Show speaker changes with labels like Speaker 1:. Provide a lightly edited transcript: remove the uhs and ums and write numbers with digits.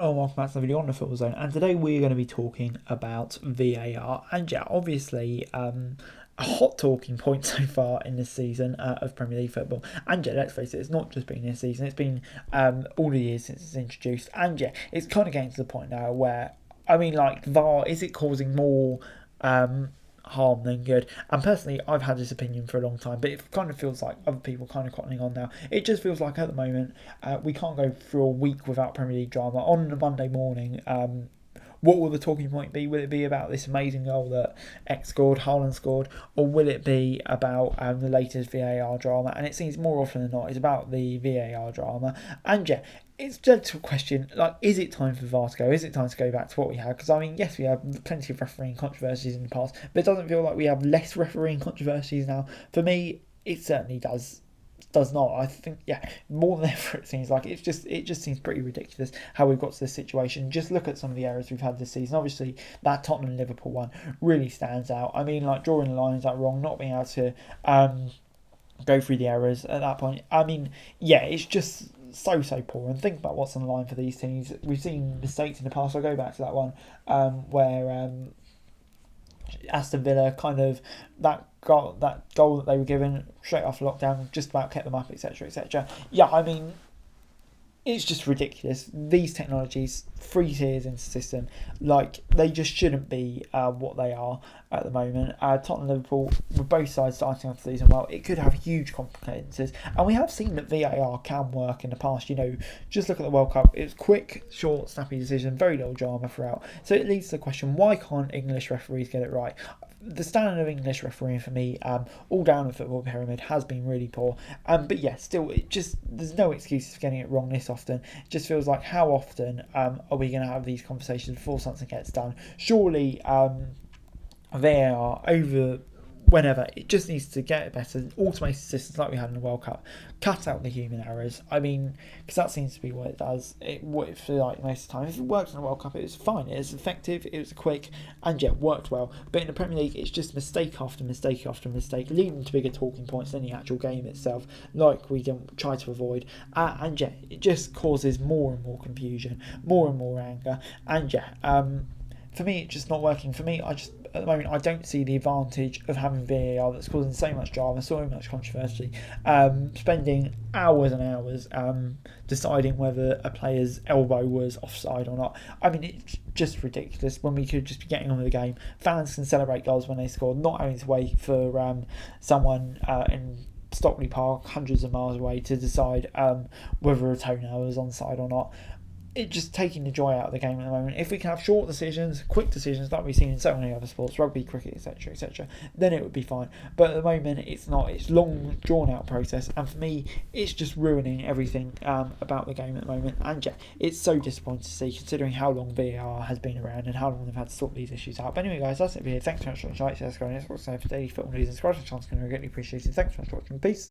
Speaker 1: Hello, welcome back to the video on the Football Zone, and today we're going to be talking about VAR. And yeah, obviously, a hot talking point so far in this season of Premier League football. And yeah, let's face it, it's not just been this season; it's been all the years since it's introduced. And yeah, it's kind of getting to the point now where, I mean, like VAR, is it causing more harm than good? And personally, I've had this opinion for a long time, but it kind of feels like other people kind of cottoning on now. It just feels like at the moment we can't go through a week without Premier League drama. On a Monday morning, what will the talking point be? Will it be about this amazing goal that X scored, Haaland scored, or will it be about the latest VAR drama? And it seems more often than not it's about the VAR drama. And yeah, it's just a question, like, is it time for VAR to go? Is it time to go back to what we had? Because, I mean, yes, we have plenty of refereeing controversies in the past, but it doesn't feel like we have less refereeing controversies now. For me, it certainly does not. I think, yeah, more than ever it seems like it just seems pretty ridiculous how we've got to this situation. Just look at some of the errors we've had this season. Obviously, that Tottenham Liverpool one really stands out. I mean, like drawing the lines out wrong, not being able to go through the errors at that point. I mean, yeah, it's just so poor. And think about what's on the line for these teams. We've seen mistakes in the past. I'll go back to that one where Aston Villa kind of that goal that they were given straight after lockdown just about kept them up, etc., etc. Yeah, I mean, it's just ridiculous. These technologies, 3 tiers into the system, like they just shouldn't be what they are at the moment. Tottenham Liverpool, with both sides starting off the season well, it could have huge consequences. And we have seen that VAR can work in the past. You know, just look at the World Cup. It was quick, short, snappy decision, very little drama throughout. So it leads to the question, why can't English referees get it right? The standard of English refereeing for me, all down the football pyramid, has been really poor. But yeah, still, there's no excuses for getting it wrong this often. It just feels like, how often are we going to have these conversations before something gets done? Surely VAR over whenever, it just needs to get better. Automated systems like we had in the World Cup, cut out the human errors. I mean, because that seems to be what it does. What it feels like most of the time. If it worked in the World Cup, it was fine. It was effective. It was quick, and yeah, worked well. But in the Premier League, it's just mistake after mistake after mistake, leading to bigger talking points than the actual game itself, like we don't try to avoid. And yeah, it just causes more and more confusion, more and more anger, and yeah. For me, it's just not working. For me, at the moment, I don't see the advantage of having VAR that's causing so much drama, so much controversy, spending hours and hours deciding whether a player's elbow was offside or not. I mean, it's just ridiculous when we could just be getting on with the game. Fans can celebrate goals when they score, not having to wait for someone in Stockley Park, hundreds of miles away, to decide whether a toenail was onside or not. It's just taking the joy out of the game at the moment. If we can have short decisions, quick decisions like we've seen in so many other sports, rugby, cricket, etc., etc., then it would be fine. But at the moment, it's not. It's long, drawn-out process, and for me, it's just ruining everything about the game at the moment. And yeah, it's so disappointing to see, considering how long VAR has been around and how long they've had to sort these issues out. But anyway, guys, that's it for here. Thanks so much for watching. Like, share, subscribe, and for daily football news and subscribe to the channel. It's going to be greatly appreciated. Thanks so much for watching. Peace.